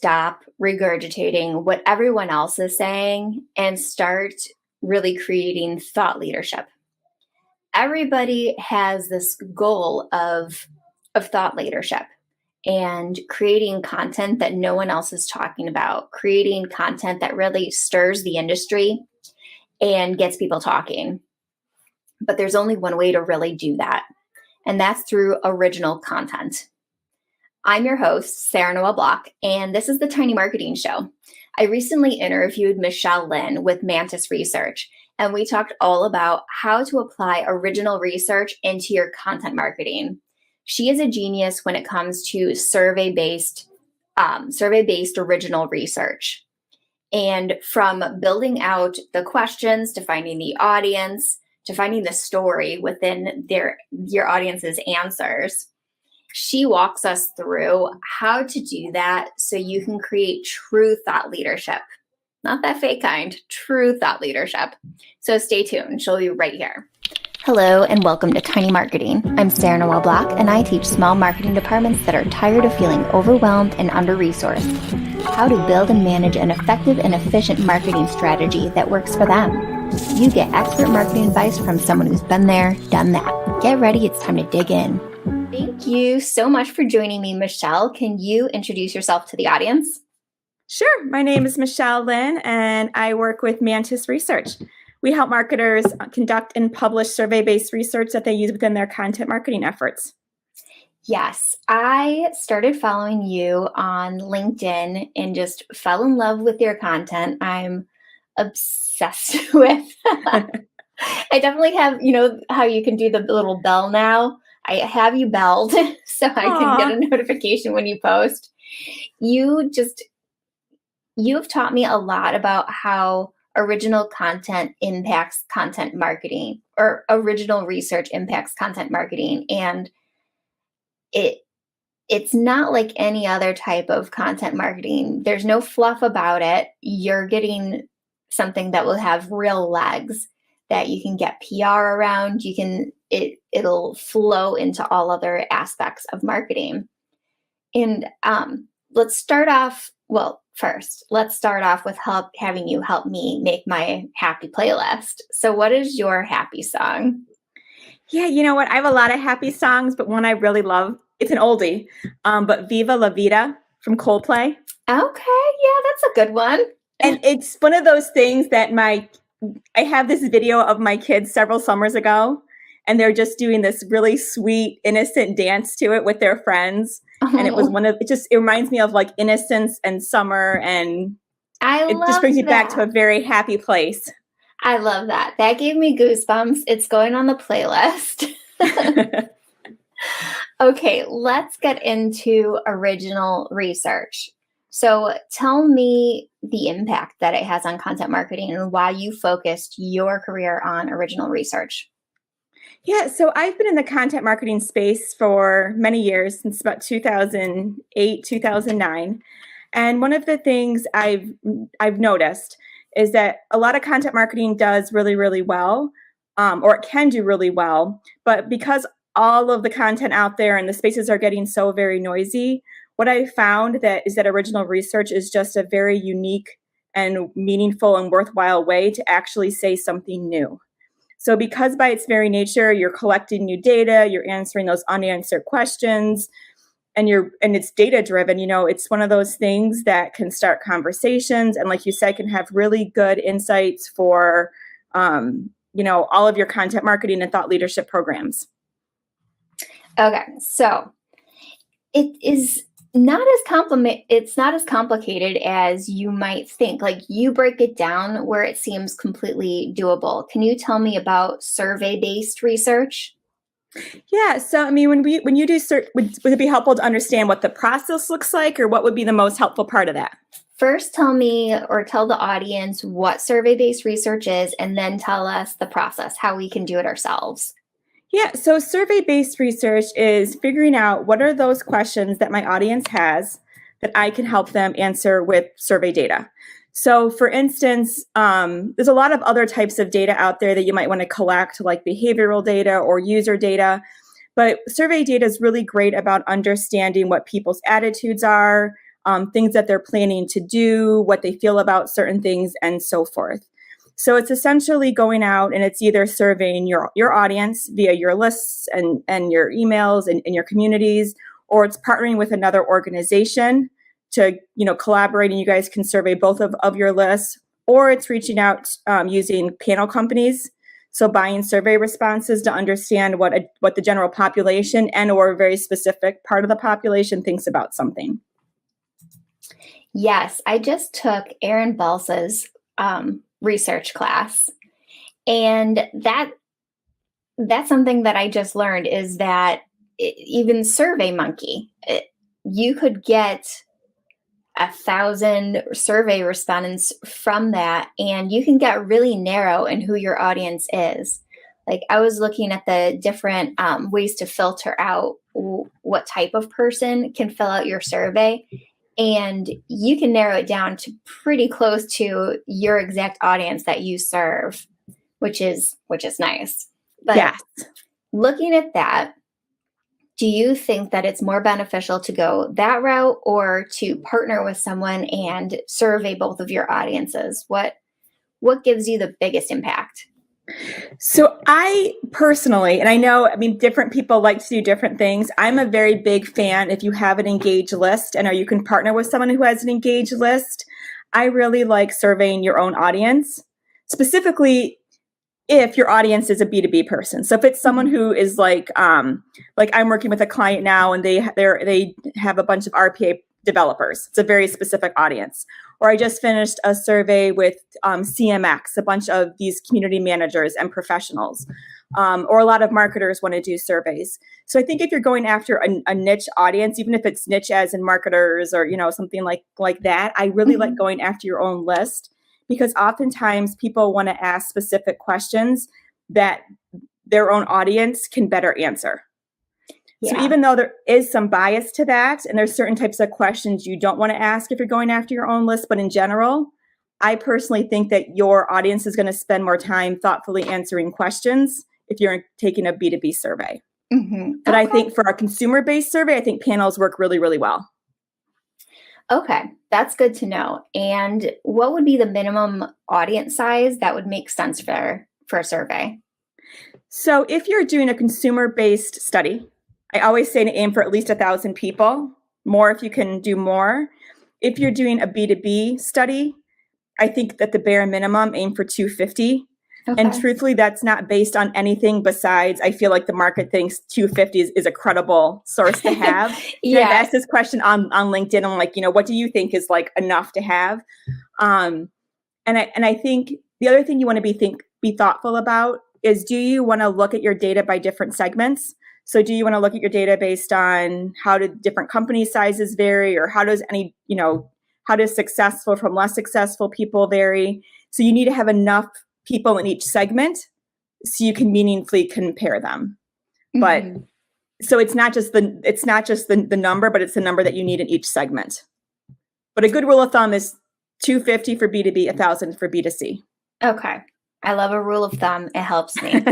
stop regurgitating what everyone else is saying and start really creating thought leadership. Everybody has this goal of thought leadership and creating content that no one else is talking about, creating content that really stirs the industry and gets people talking. But there's only one way to really do that, and that's through original content. I'm your host, Sarah Noel Block, and this is the Tiny Marketing Show. I recently interviewed Michele Linn with Mantis Research, and we talked all about how to apply original research into your content marketing. She is a genius when it comes to survey-based original research. And from building out the questions to finding the audience to finding the story within your audience's answers, she walks us through how to do that so you can create true thought leadership. Not that fake kind, true thought leadership. So stay tuned. She'll be right here. Hello and welcome to Tiny Marketing. I'm Sarah Noel Block, and I teach small marketing departments that are tired of feeling overwhelmed and under-resourced how to build and manage an effective and efficient marketing strategy that works for them. You get expert marketing advice from someone who's been there, done that. Get ready, it's time to dig in. Thank you so much for joining me, Michele. Can you introduce yourself to the audience? Sure. My name is Michele Linn, and I work with Mantis Research. We help marketers conduct and publish survey-based research that they use within their content marketing efforts. Yes, I started following you on LinkedIn and just fell in love with your content. I'm obsessed with. I definitely have, how you can do the little bell now. I have you belled so I can get a notification when you post. You've taught me a lot about how original content impacts content marketing, or original research impacts content marketing. And it's not like any other type of content marketing. There's no fluff about it. You're getting something that will have real legs that you can get PR around. It'll flow into all other aspects of marketing. And let's start off with having you help me make my happy playlist. So what is your happy song? Yeah, you know what? I have a lot of happy songs, but one I really love, it's an oldie, but Viva La Vida from Coldplay. Okay, yeah, that's a good one. And it's one of those things that I have this video of my kids several summers ago, and they're just doing this really sweet, innocent dance to it with their friends. And it reminds me of like innocence and summer, and it just brings me back to a very happy place. I love that. That gave me goosebumps. It's going on the playlist. Okay, let's get into original research. So tell me the impact that it has on content marketing and why you focused your career on original research. Yeah, so I've been in the content marketing space for many years, since about 2008, 2009. And one of the things I've noticed is that a lot of content marketing does really, really well, or it can do really well. But because all of the content out there and the spaces are getting so very noisy, what I found is that original research is just a very unique and meaningful and worthwhile way to actually say something new. So because by its very nature, you're collecting new data, you're answering those unanswered questions, and it's data driven, it's one of those things that can start conversations. And like you said, can have really good insights for, all of your content marketing and thought leadership programs. Okay. So it is it's not as complicated as you might think. Like, you break it down where it seems completely doable. Can you tell me about survey-based research? Yeah. So, I mean, when you do would it be helpful to understand what the process looks like, or what would be the most helpful part of that? First, tell me or tell the audience what survey-based research is, and then tell us the process, how we can do it ourselves. Yeah, so survey-based research is figuring out what are those questions that my audience has that I can help them answer with survey data. So for instance, there's a lot of other types of data out there that you might want to collect, like behavioral data or user data. But survey data is really great about understanding what people's attitudes are, things that they're planning to do, what they feel about certain things, and so forth. So it's essentially going out and it's either surveying your audience via your lists and your emails and your communities, or it's partnering with another organization to, collaborate, and you guys can survey both of your lists, or it's reaching out using panel companies. So buying survey responses to understand what the general population and or a very specific part of the population thinks about something. Yes, I just took Aaron Balsa's research class, and that's something that I just learned, is that even SurveyMonkey, you could get 1,000 survey respondents from that, and you can get really narrow in who your audience is. Like, I was looking at the different ways to filter out what type of person can fill out your survey, and you can narrow it down to pretty close to your exact audience that you serve, which is nice. But yes. Looking at that, do you think that it's more beneficial to go that route or to partner with someone and survey both of your audiences? What gives you the biggest impact? So I personally, and I know, different people like to do different things. I'm a very big fan if you have an engaged list and or you can partner with someone who has an engaged list. I really like surveying your own audience, specifically if your audience is a B2B person. So if it's someone who is like I'm working with a client now and they have a bunch of RPA developers. It's a very specific audience. Or I just finished a survey with CMX, a bunch of these community managers and professionals, or a lot of marketers want to do surveys. So I think if you're going after a niche audience, even if it's niche as in marketers or something like that, I really like going after your own list, because oftentimes people want to ask specific questions that their own audience can better answer. Yeah. So even though there is some bias to that, and there's certain types of questions you don't want to ask if you're going after your own list, but in general, I personally think that your audience is going to spend more time thoughtfully answering questions if you're taking a B2B survey. But okay. I think for a consumer-based survey, I think panels work really, really well. Okay, that's good to know. And what would be the minimum audience size that would make sense for a survey? So if you're doing a consumer-based study, I always say to aim for at least 1,000 people, more if you can do more. If you're doing a B2B study, I think that the bare minimum, aim for 250. Okay. And truthfully, that's not based on anything besides, I feel like the market thinks 250 is a credible source to have. Yeah. I've asked this question on LinkedIn. I'm like, what do you think is like enough to have? And I think the other thing you want to be thoughtful about is, do you want to look at your data by different segments? So do you want to look at your data based on how do different company sizes vary, or how does how does successful from less successful people vary? So you need to have enough people in each segment so you can meaningfully compare them. But so it's not just the number, but it's the number that you need in each segment. But a good rule of thumb is 250 for B2B, 1,000 for B2C. Okay. I love a rule of thumb. It helps me.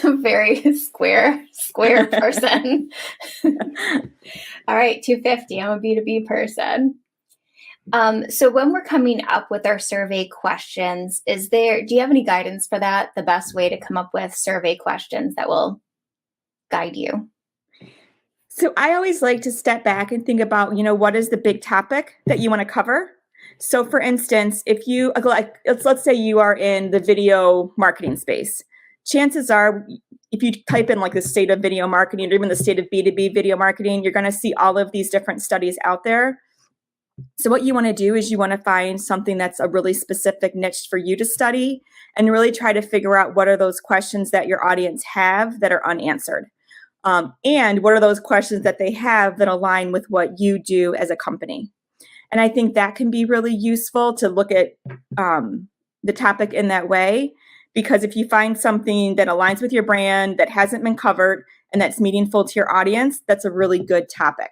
Very square person. All right, 250. I'm a B2B person. So when we're coming up with our survey questions, do you have any guidance for that? The best way to come up with survey questions that will guide you? So I always like to step back and think about, what is the big topic that you want to cover? So for instance, if you, let's say you are in the video marketing space, chances are, if you type in like the state of video marketing or even the state of B2B video marketing, you're going to see all of these different studies out there. So what you want to do is you want to find something that's a really specific niche for you to study and really try to figure out what are those questions that your audience have that are unanswered. And what are those questions that they have that align with what you do as a company. And I think that can be really useful to look at the topic in that way, because if you find something that aligns with your brand that hasn't been covered and that's meaningful to your audience, that's a really good topic.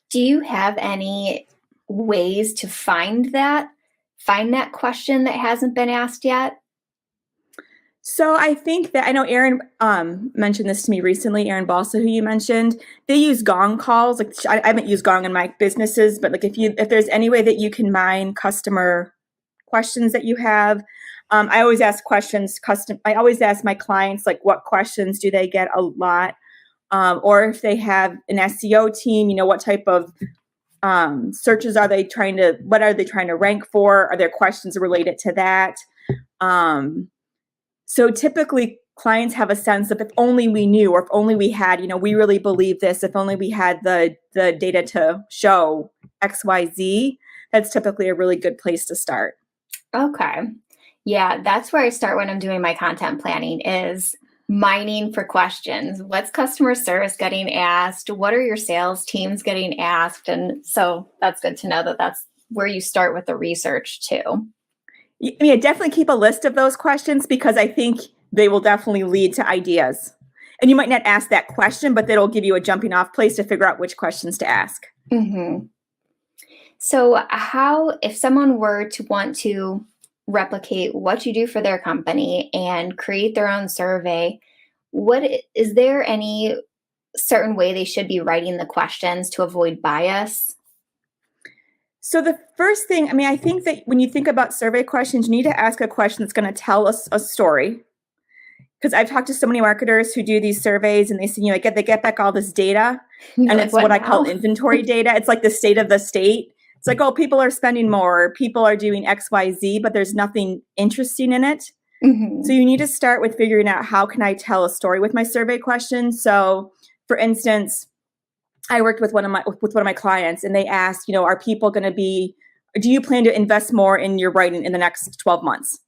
Do you have any ways to find that question that hasn't been asked yet? So I think that I know Aaron mentioned this to me recently, Aaron Balsa, who you mentioned. They use Gong calls. Like I haven't used Gong in my businesses, but like if there's any way that you can mine customer questions that you have, I always ask questions I always ask my clients, like, what questions do they get a lot? Or if they have an SEO team, what type of searches what are they trying to rank for? Are there questions related to that? So typically clients have a sense of, if only we knew, or if only we had, we really believe this, if only we had the data to show XYZ, that's typically a really good place to start. Okay. Yeah, that's where I start when I'm doing my content planning, is mining for questions. What's customer service getting asked? What are your sales teams getting asked? And so that's good to know that that's where you start with the research too. Yeah, definitely keep a list of those questions, because I think they will definitely lead to ideas. And you might not ask that question, but that'll give you a jumping off place to figure out which questions to ask. Mm-hmm. So if someone were to want to replicate what you do for their company and create their own survey, is there any certain way they should be writing the questions to avoid bias? So the first thing, I think that when you think about survey questions, you need to ask a question that's going to tell us a story. Because I've talked to so many marketers who do these surveys, and they say, they get back all this data, and Like, it's what I call inventory data. It's like the state of the state. It's like, oh, people are spending more, people are doing X, Y, Z, but there's nothing interesting in it. Mm-hmm. So you need to start with figuring out, how can I tell a story with my survey questions? So for instance, I worked with one of my clients, and they asked, are people going to do you plan to invest more in your writing in the next 12 months?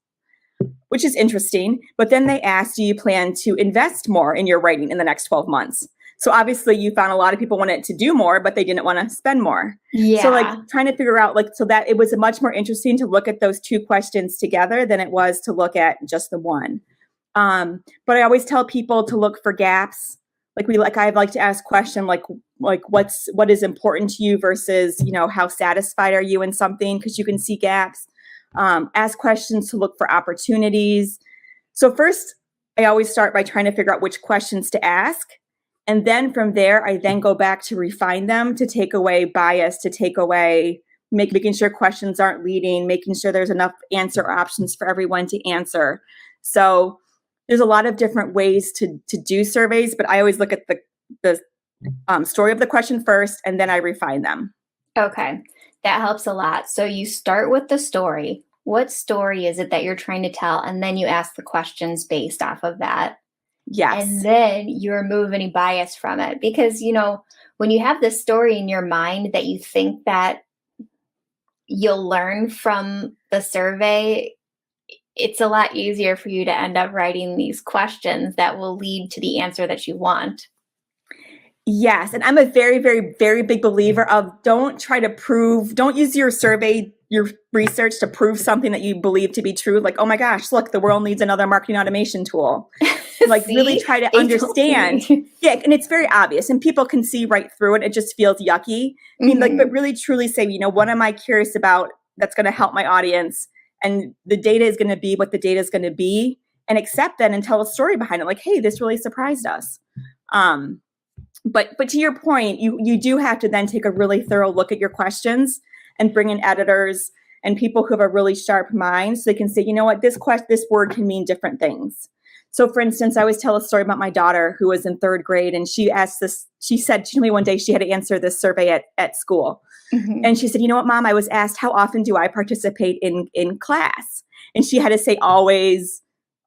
Which is interesting. But then they asked, do you plan to invest more in your writing in the next 12 months? So obviously you found a lot of people wanted to do more, but they didn't want to spend more. Yeah. So trying to figure out so that it was much more interesting to look at those two questions together than it was to look at just the one. But I always tell people to look for gaps. I like to ask question like what is important to you versus, how satisfied are you in something, because you can see gaps. Ask questions to look for opportunities. So first, I always start by trying to figure out which questions to ask. And then from there, I then go back to refine them, to take away bias, to take away making sure questions aren't leading, making sure there's enough answer options for everyone to answer. So there's a lot of different ways to do surveys, but I always look at the story of the question first, and then I refine them. Okay, that helps a lot. So you start with the story. What story is it that you're trying to tell? And then you ask the questions based off of that. Yes. And then you remove any bias from it. Because, when you have this story in your mind that you think that you'll learn from the survey, it's a lot easier for you to end up writing these questions that will lead to the answer that you want. Yes. And I'm a very, very, very big believer of, don't use your survey, your research to prove something that you believe to be true. Like, oh my gosh, look, the world needs another marketing automation tool. Really try to understand. Yeah. And it's very obvious, and people can see right through it. It just feels yucky. But really truly say, what am I curious about that's going to help my audience? And the data is going to be what the data is going to be, and accept that and tell a story behind it. Like, hey, this really surprised us. But to your point, you do have to then take a really thorough look at your questions and bring in editors and people who have a really sharp mind, so they can say, this word can mean different things. So for instance, I always tell a story about my daughter who was in 3rd grade, and she said to me one day she had to answer this survey at school. Mm-hmm. And she said, you know what, Mom, I was asked, how often do I participate in class? And she had to say always,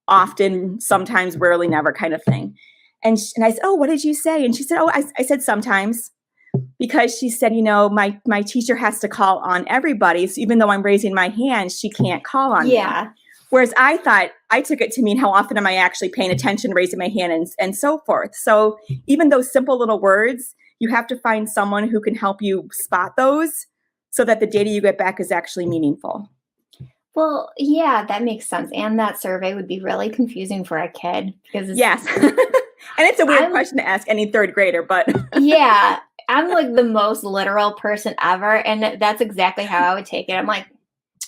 often, sometimes, rarely, never kind of thing. And I said, oh, what did you say? And she said, oh, I said sometimes, because she said, my teacher has to call on everybody. So even though I'm raising my hand, she can't call on me. Whereas I took it to mean, how often am I actually paying attention, raising my hand, and so forth. So even those simple little words, you have to find someone who can help you spot those, so that the data you get back is actually meaningful. Well, yeah, that makes sense. And that survey would be really confusing for a kid, because yes. And it's a weird question to ask any 3rd grader, but yeah, I'm like the most literal person ever. And that's exactly how I would take it. I'm like,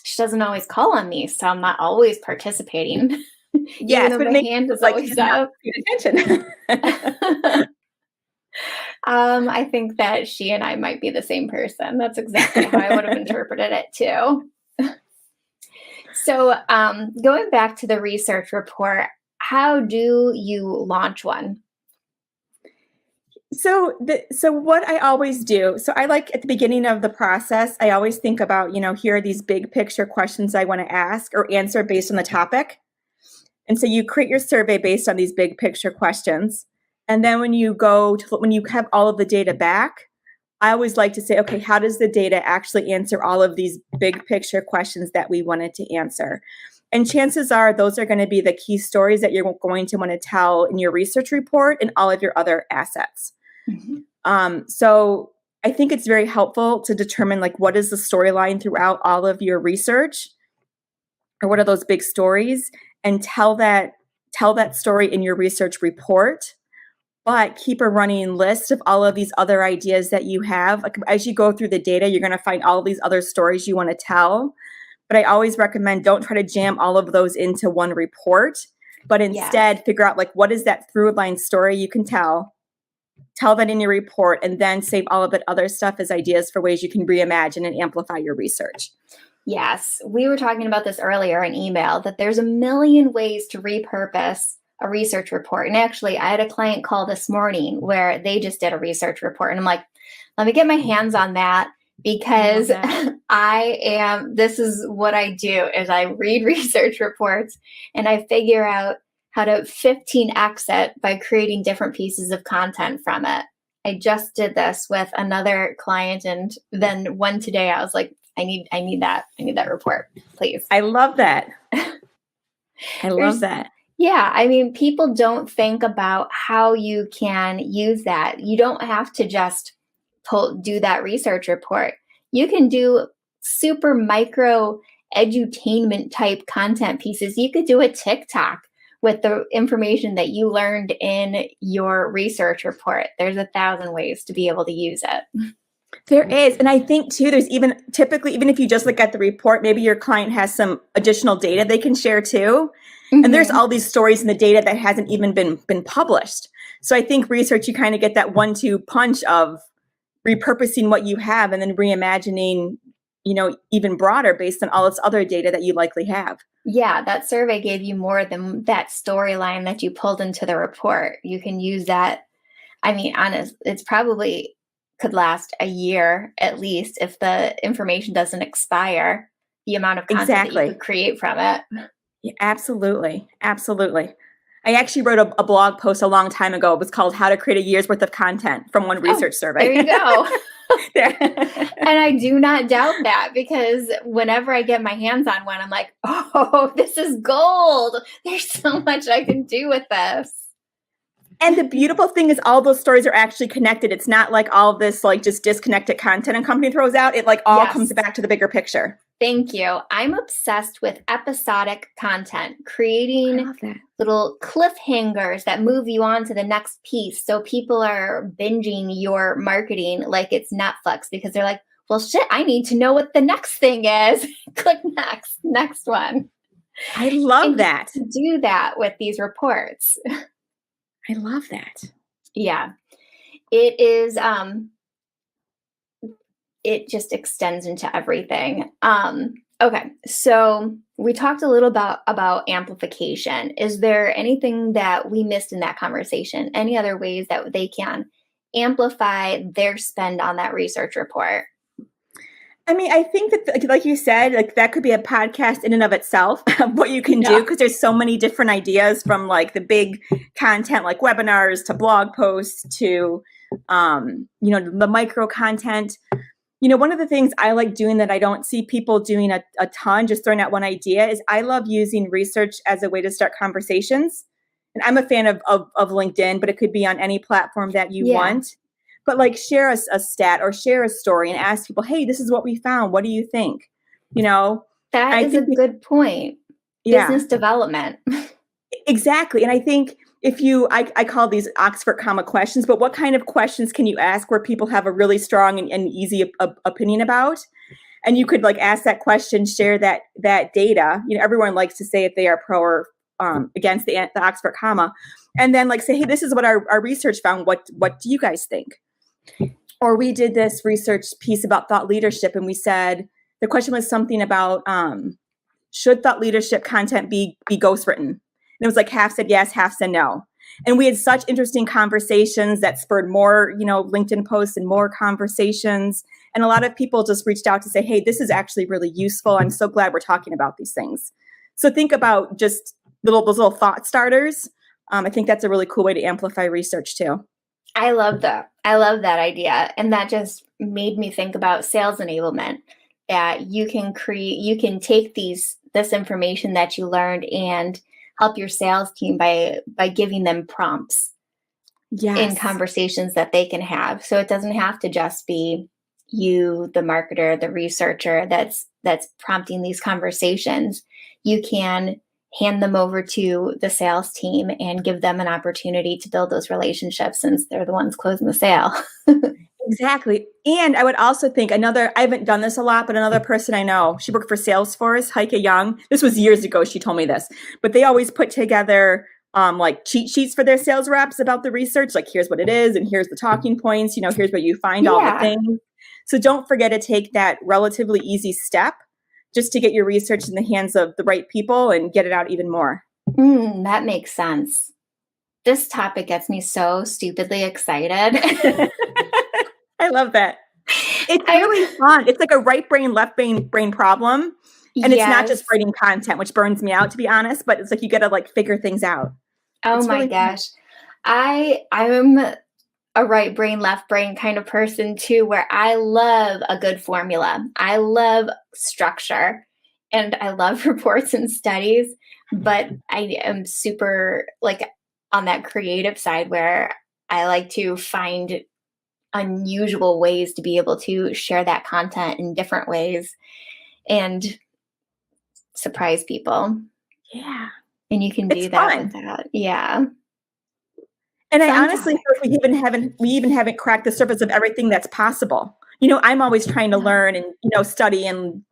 she doesn't always call on me, so I'm not always participating. Yes, though but it my makes hand it is look like always she's not up. paying attention. I think that she and I might be the same person. That's exactly how I would have interpreted it too. So, going back to the research report, how do you launch one? So what I always do, so I like at the beginning of the process, I always think about, here are these big picture questions I want to ask or answer based on the topic. And so you create your survey based on these big picture questions. And then when you have all of the data back, I always like to say, okay, how does the data actually answer all of these big picture questions that we wanted to answer? And chances are those are going to be the key stories that you're going to want to tell in your research report and all of your other assets. Mm-hmm. So I think it's very helpful to determine what is the storyline throughout all of your research, or what are those big stories, and tell that story in your research report. But keep a running list of all of these other ideas that you have. As you go through the data, you're going to find all of these other stories you want to tell. But I always recommend don't try to jam all of those into one report, but instead figure out what is that through line story you can tell that in your report, and then save all of that other stuff as ideas for ways you can reimagine and amplify your research. Yes, we were talking about this earlier in email, that there's a million ways to repurpose a research report. And actually, I had a client call this morning where they just did a research report. And I'm like, let me get my hands on that, because this is what I do is I read research reports and I figure out how to 15x it by creating different pieces of content from it. I just did this with another client, and then one today I was like, I need that report, please. I love that. I love that. Yeah, I mean, people don't think about how you can use that. You don't have to just do that research report. You can do super micro edutainment type content pieces. You could do a TikTok with the information that you learned in your research report. There's 1,000 ways to be able to use it. There is. And I think too, there's typically, even if you just look at the report, maybe your client has some additional data they can share too. Mm-hmm. And there's all these stories in the data that hasn't even been published. So I think research, you kind of get that 1-2 punch of repurposing what you have and then reimagining, even broader based on all this other data that you likely have. Yeah, that survey gave you more than that storyline that you pulled into the report. You can use that. I mean, it's probably could last a year at least if the information doesn't expire, the amount of content that you could create from it. Yeah, absolutely. Absolutely. I actually wrote a blog post a long time ago. It was called How to Create a Year's Worth of Content from one research survey. There you go. And I do not doubt that, because whenever I get my hands on one, I'm like, oh, this is gold. There's so much I can do with this. And the beautiful thing is all those stories are actually connected. It's not like all this just disconnected content a company throws out. It all comes back to the bigger picture. Thank you. I'm obsessed with episodic content, creating little cliffhangers that move you on to the next piece. So people are binging your marketing like it's Netflix, because they're like, well, shit, I need to know what the next thing is. Click next one. I love that. Do that with these reports. I love that. Yeah. It is, it just extends into everything. Okay, so we talked a little about amplification. Is there anything that we missed in that conversation? Any other ways that they can amplify their spend on that research report? I mean, I think that, like you said, that could be a podcast in and of itself of what you can do, because there's so many different ideas, from the big content like webinars to blog posts to, the micro content. One of the things I like doing that I don't see people doing a ton, just throwing out one idea, is I love using research as a way to start conversations. And I'm a fan of LinkedIn, but it could be on any platform that you want. But share a stat or share a story and ask people, hey, this is what we found. What do you think? That is a good point. Yeah. Business development. Exactly. And I think I call these Oxford comma questions, but what kind of questions can you ask where people have a really strong and easy opinion about? And you could ask that question, share that data. Everyone likes to say if they are pro or against the Oxford comma, and then like say, hey, this is what our research found. What do you guys think? Or we did this research piece about thought leadership, and we said the question was something about should thought leadership content be ghostwritten? And it was like half said yes, half said no. And we had such interesting conversations that spurred more, LinkedIn posts and more conversations. And a lot of people just reached out to say, hey, this is actually really useful. I'm so glad we're talking about these things. So think about just those little thought starters. I think that's a really cool way to amplify research too. I love that. I love that idea. And that just made me think about sales enablement, that you can take this information that you learned and help your sales team by giving them prompts in conversations that they can have. So it doesn't have to just be you, the marketer, the researcher that's prompting these conversations. You can hand them over to the sales team and give them an opportunity to build those relationships since they're the ones closing the sale. Exactly. And I would also think I haven't done this a lot, but another person I know, she worked for Salesforce, Heike Young. This was years ago. She told me this, but they always put together like cheat sheets for their sales reps about the research. Like, here's what it is. And here's the talking points, here's what you find, all the things. So don't forget to take that relatively easy step just to get your research in the hands of the right people and get it out even more. That makes sense. This topic gets me so stupidly excited. I love that. It's really fun. It's like a right brain, left brain problem. And it's not just writing content, which burns me out, to be honest, but it's like you got to like figure things out. Oh my gosh. I'm a right brain, left brain kind of person too, where I love a good formula. I love structure and I love reports and studies, but I am super like on that creative side where I like to find unusual ways to be able to share that content in different ways and surprise people. Yeah. And you can do that with that. Yeah. And I honestly feel we even haven't cracked the surface of everything that's possible. I'm always trying to learn and, study and,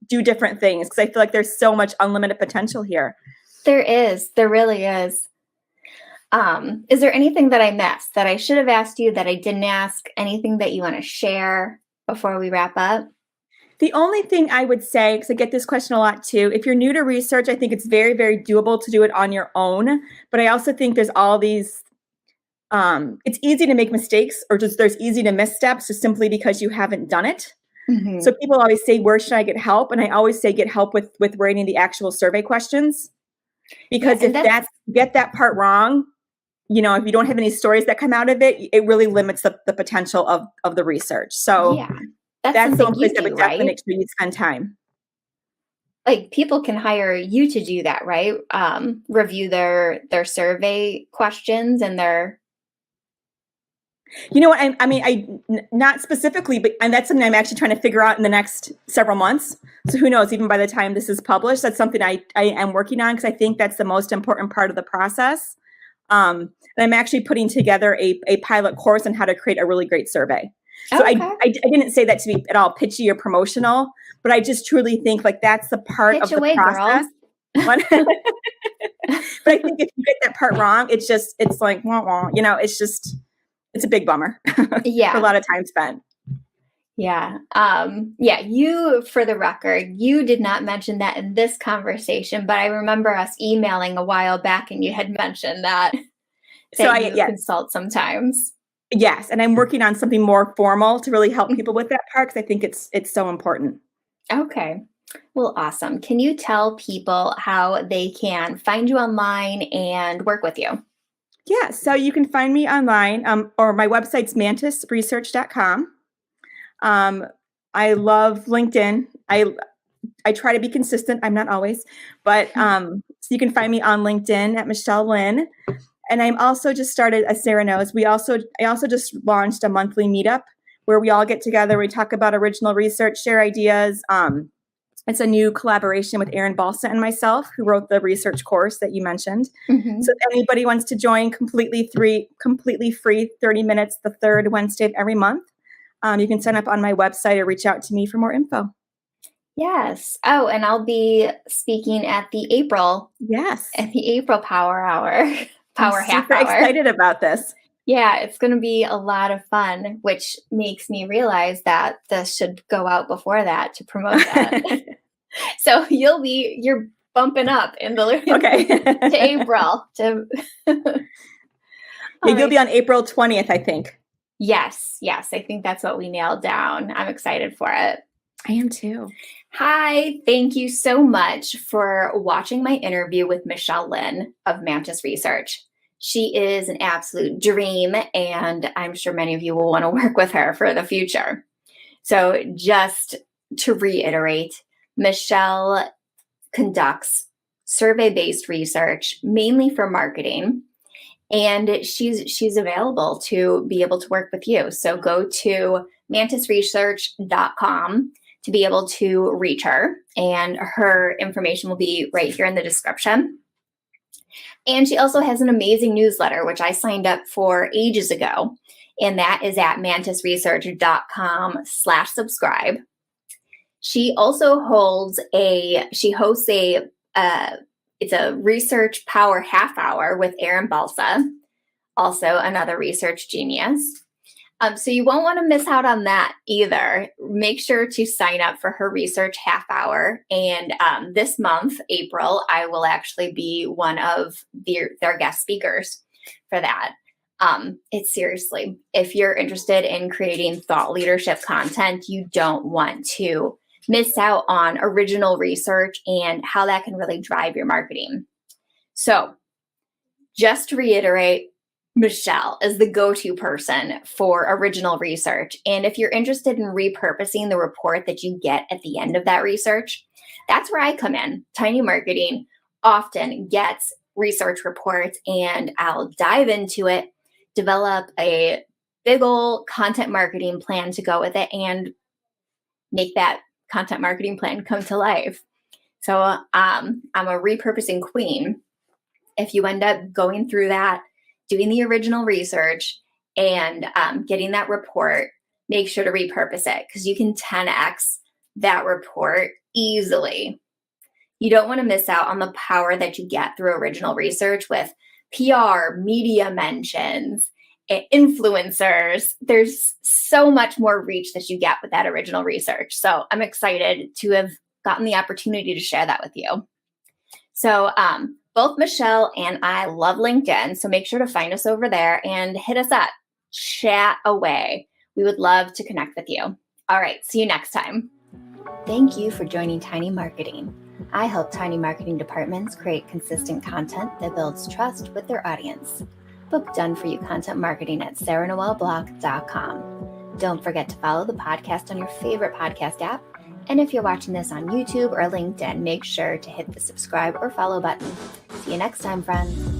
do different things because I feel like there's so much unlimited potential here. There is. There really is. Is there anything that I missed that I should have asked you that I didn't ask? Anything that you want to share before we wrap up? The only thing I would say, because I get this question a lot too, if you're new to research, I think it's very, very doable to do it on your own. But I also think there's all these, it's easy to make mistakes or just there's easy to miss steps just simply because you haven't done it. Mm-hmm. So people always say, where should I get help? And I always say, get help with writing the actual survey questions. Because if you get that part wrong, if you don't have any stories that come out of it, it really limits the potential of the research. So that's the only place I would definitely make sure you spend time. Like people can hire you to do that, right? Review their survey questions and their. I not specifically, but that's something I'm actually trying to figure out in the next several months. So who knows, even by the time this is published, that's something I am working on because I think that's the most important part of the process. And I'm actually putting together a pilot course on how to create a really great survey. So I didn't say that to be at all pitchy or promotional, but I just truly think like that's the part of the process. But I think if you get that part wrong, it's like, wah, wah, it's a big bummer. Yeah. For a lot of time spent. Yeah. You, for the record, you did not mention that in this conversation, but I remember us emailing a while back and you had mentioned that you consult sometimes. Yes. And I'm working on something more formal to really help people with that part because I think it's so important. Okay. Well, awesome. Can you tell people how they can find you online and work with you? Yeah. So you can find me online or my website's mantisresearch.com. I love LinkedIn. I try to be consistent. I'm not always, but so you can find me on LinkedIn at Michele Linn. And I'm also just started, as Sarah knows, I also just launched a monthly meetup where we all get together. We talk about original research, share ideas. It's a new collaboration with Erin Balsa and myself, who wrote the research course that you mentioned. Mm-hmm. So if anybody wants to join completely free, 30 minutes, the third Wednesday of every month, you can sign up on my website or reach out to me for more info. Yes. Oh, and I'll be speaking at the April Yes. Power Hour, I'm Half super Hour. excited about this. Yeah, it's going to be a lot of fun, which makes me realize that this should go out before that to promote that. So you're bumping up in the Okay. to April. You'll be on April 20th, I think. Yes. I think that's what we nailed down. I'm excited for it. I am too. Hi, thank you so much for watching my interview with Michele Linn of Mantis Research. She is an absolute dream, and I'm sure many of you will want to work with her for the future. So just to reiterate, Michele conducts survey-based research mainly for marketing, and she's available to be able to work with you. So go to mantisresearch.com to be able to reach her, and her information will be right here in the description. And she also has an amazing newsletter, which I signed up for ages ago, and that is at mantisresearch.com/subscribe. She also hosts it's a research power half hour with Erin Balsa, also another research genius. So you won't want to miss out on that either. Make sure to sign up for her research half hour. And this month, April, I will actually be one of their guest speakers for that. It's seriously, if you're interested in creating thought leadership content, you don't want to miss out on original research and how that can really drive your marketing. So just to reiterate, Michele is the go-to person for original research. And if you're interested in repurposing the report that you get at the end of that research, that's where I come in. Tiny Marketing often gets research reports, and I'll dive into it, develop a big old content marketing plan to go with it, and make that content marketing plan come to life. So I'm a repurposing queen. If you end up going through that, doing the original research, and getting that report, make sure to repurpose it, because you can 10x that report easily. You don't want to miss out on the power that you get through original research with PR, media mentions, influencers. There's so much more reach that you get with that original research. So I'm excited to have gotten the opportunity to share that with you. So both Michele and I love LinkedIn, so make sure to find us over there and hit us up. Chat away. We would love to connect with you. All right, see you next time. Thank you for joining Tiny Marketing. I help tiny marketing departments create consistent content that builds trust with their audience. Book done for you content marketing at sarahnoelblock.com. Don't forget to follow the podcast on your favorite podcast app. And if you're watching this on YouTube or LinkedIn, make sure to hit the subscribe or follow button. See you next time, friends.